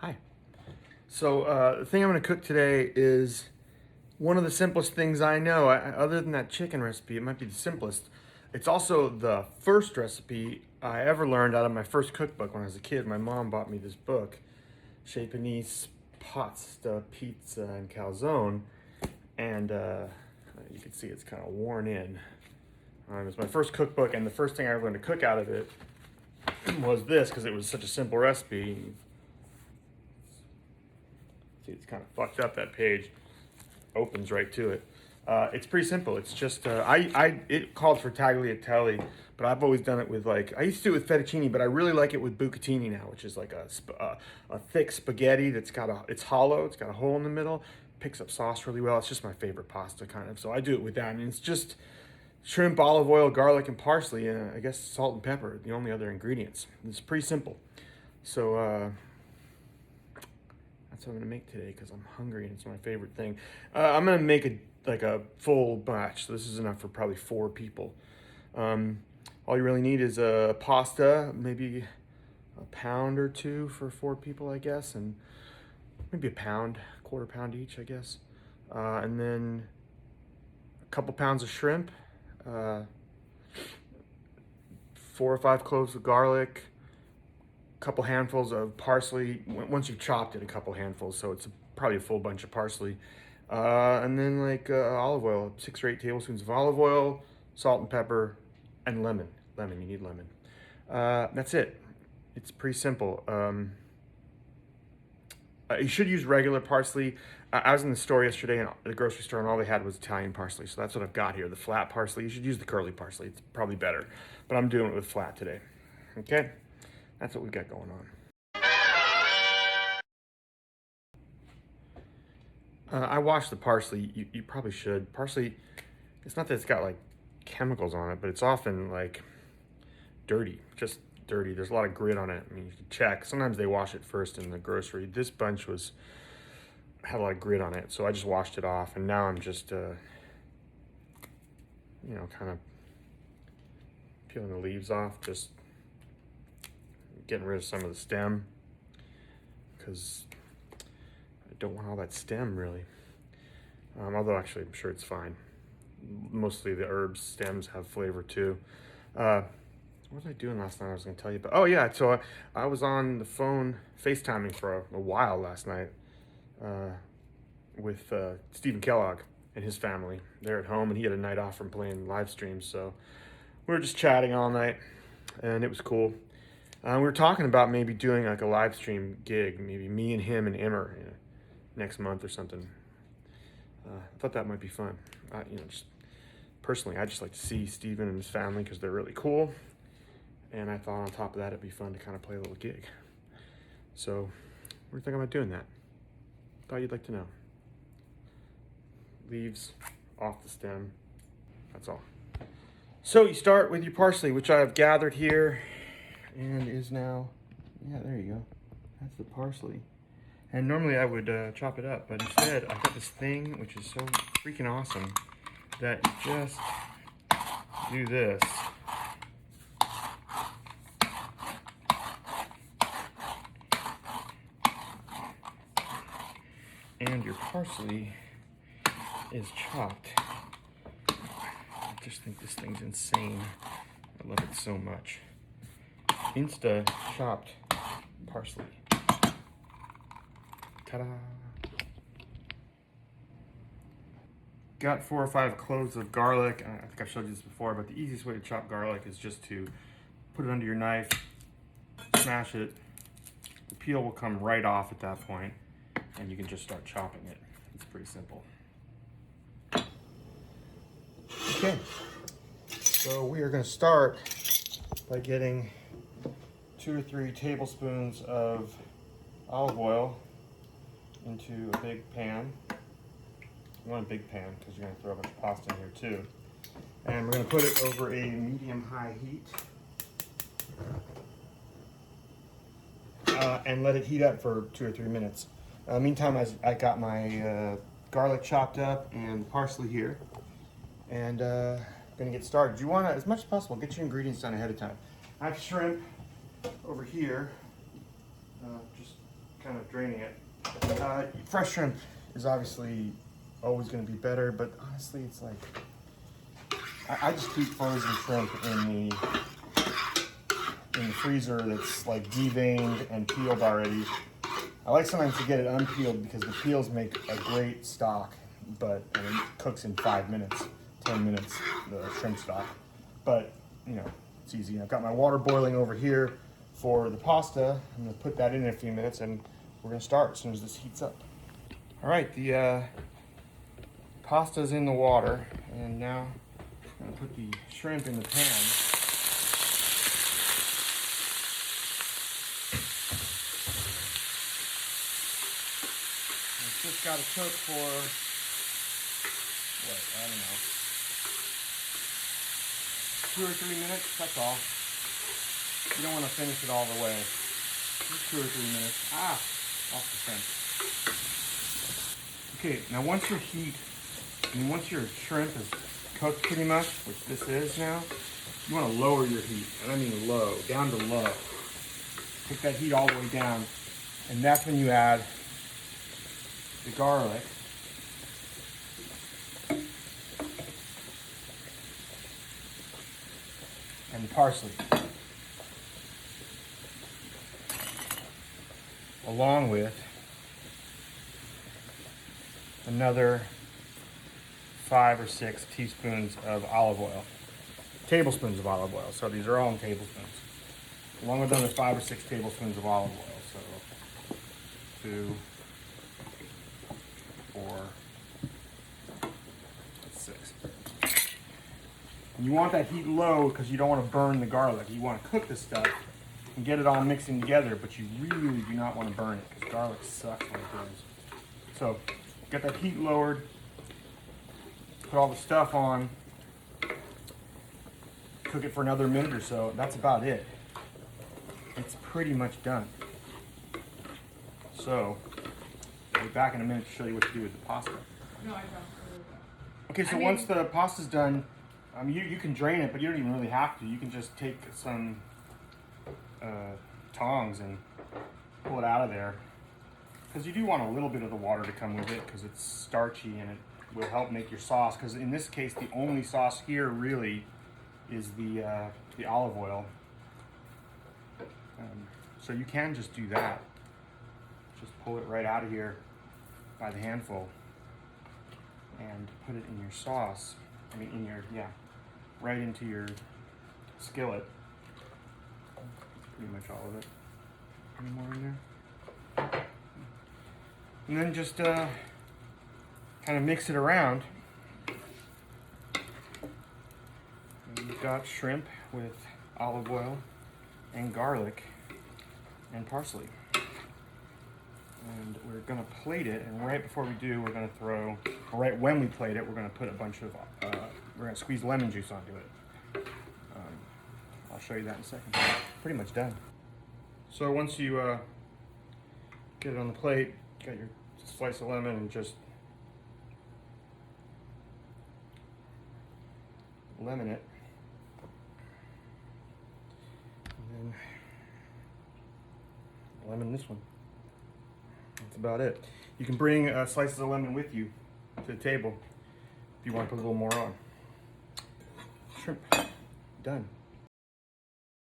Hi. So the thing I'm going to cook today is one of the simplest things I know. Other than that chicken recipe, it might be the simplest. It's also the first recipe I ever learned out of my first cookbook when I was a kid. My mom bought me this book, Chez Panisse Pasta, Pizza, and Calzone. And you can see it's kind of worn in. It was my first cookbook, and the first thing I ever learned to cook out of it was this because it was such a simple recipe. See, it's kind of fucked up, that page. Opens right to it. It's pretty simple. It's just, it called for tagliatelle, but I've always done it with I used to do it with fettuccine, but I really like it with bucatini now, which is like a thick spaghetti it's hollow, it's got a hole in the middle, picks up sauce really well. It's just my favorite pasta kind of, so I do it with that, and it's just shrimp, olive oil, garlic, and parsley, and I guess salt and pepper, the only other ingredients. It's pretty simple. So, that's what I'm gonna make today because I'm hungry and it's my favorite thing. I'm gonna make a full batch. So this is enough for probably 4 people. All you really need is a pasta, maybe a pound or 2 for 4 people, I guess, and maybe a pound, quarter pound each, I guess. And then a couple pounds of shrimp, 4 or 5 cloves of garlic, couple handfuls of parsley. Once you've chopped it, a couple handfuls, so it's probably a full bunch of parsley. And then olive oil, 6 or 8 tablespoons of olive oil, salt and pepper, and lemon. You need lemon. That's it. It's pretty simple. You should use regular parsley. I was in the store yesterday, in the grocery store, and all they had was Italian parsley, so that's what I've got here, the flat parsley. You should use the curly parsley. It's probably better, but I'm doing it with flat today. Okay? That's what we've got going on. I washed the parsley. You probably should. Parsley, it's not that it's got chemicals on it, but it's often dirty, just dirty. There's a lot of grit on it. I mean, you can check. Sometimes they wash it first in the grocery. This bunch had a lot of grit on it, so I just washed it off, and now I'm just, kind of peeling the leaves off, just getting rid of some of the stem, because I don't want all that stem, really. Although, actually, I'm sure it's fine. Mostly the herbs, stems have flavor, too. What was I doing last night? I was going to tell you about. Oh, yeah, so I was on the phone FaceTiming for a while last night with Stephen Kellogg and his family. They're at home, and he had a night off from playing live streams, so we were just chatting all night, and it was cool. We were talking about maybe doing a live stream gig, maybe me and him and Emmer next month or something. I thought that might be fun. Just personally, I just like to see Steven and his family because they're really cool. And I thought on top of that, it'd be fun to kind of play a little gig. So we're thinking about doing that. Thought you'd like to know. Leaves off the stem. That's all. So you start with your parsley, which I have gathered here. And is now, yeah, there you go. That's the parsley. And normally I would chop it up, but instead I got this thing, which is so freaking awesome, that you just do this. And your parsley is chopped. I just think this thing's insane. I love it so much. Insta chopped parsley. Ta-da! Got 4 or 5 cloves of garlic. I think I've showed you this before, but the easiest way to chop garlic is just to put it under your knife, smash it. The peel will come right off at that point, and you can just start chopping it. It's pretty simple. Okay, so we are going to start by getting 2 or 3 tablespoons of olive oil into a big pan. You want a big pan because you're going to throw a bunch of pasta in here too. And we're going to put it over a medium-high heat and let it heat up for 2 or 3 minutes. Meantime, I got my garlic chopped up and parsley here, and I'm going to get started. You want to, as much as possible, get your ingredients done ahead of time. I have shrimp over here, just kind of draining it. Fresh shrimp is obviously always going to be better, but honestly, it's like I just keep frozen shrimp in the freezer that's like deveined and peeled already. I like sometimes to get it unpeeled because the peels make a great stock, and it cooks in 5 minutes, 10 minutes, the shrimp stock. But, you know, it's easy. I've got my water boiling over here for the pasta. I'm gonna put that in a few minutes and we're gonna start as soon as this heats up. All right, the pasta's in the water, and now I'm gonna put the shrimp in the pan. It's just gotta cook for, what, I don't know, 2 or 3 minutes, that's all. You don't want to finish it all the way. Just 2 or 3 minutes. Off the fence. Okay, now once your shrimp is cooked pretty much, which this is now, you want to lower your heat. And I mean low, down to low. Take that heat all the way down. And that's when you add the garlic. And the parsley. Along with another 5 or 6 teaspoons of olive oil. Tablespoons of olive oil. So these are all in tablespoons. Along with another 5 or 6 tablespoons of olive oil. So 2, 4, 6. And you want that heat low because you don't want to burn the garlic. You want to cook this stuff and get it all mixing together, but you really do not want to burn it because garlic sucks when it burns. So get that heat lowered, put all the stuff on, cook it for another minute or so. That's about it. It's pretty much done. So I'll be back in a minute to show you what to do with the pasta. No, I don't. Okay, so once the pasta's done, you can drain it, but you don't even really have to. You can just take some tongs and pull it out of there, because you do want a little bit of the water to come with it because it's starchy and it will help make your sauce. Because in this case, the only sauce here really is the olive oil. So you can just do that. Just pull it right out of here by the handful and put it in your sauce. Right into your skillet. Pretty much all of it. Any more in there? And then just kind of mix it around. And you've got shrimp with olive oil and garlic and parsley. And we're gonna plate it, and right before we do, we're gonna throw, or right when we plate it, we're gonna put a bunch of, we're gonna squeeze lemon juice onto it. I'll show you that in a second. Pretty much done. So once you get it on the plate, got your slice of lemon and just lemon it. And then lemon this one. That's about it. You can bring slices of lemon with you to the table if you want to put a little more on. Shrimp, done.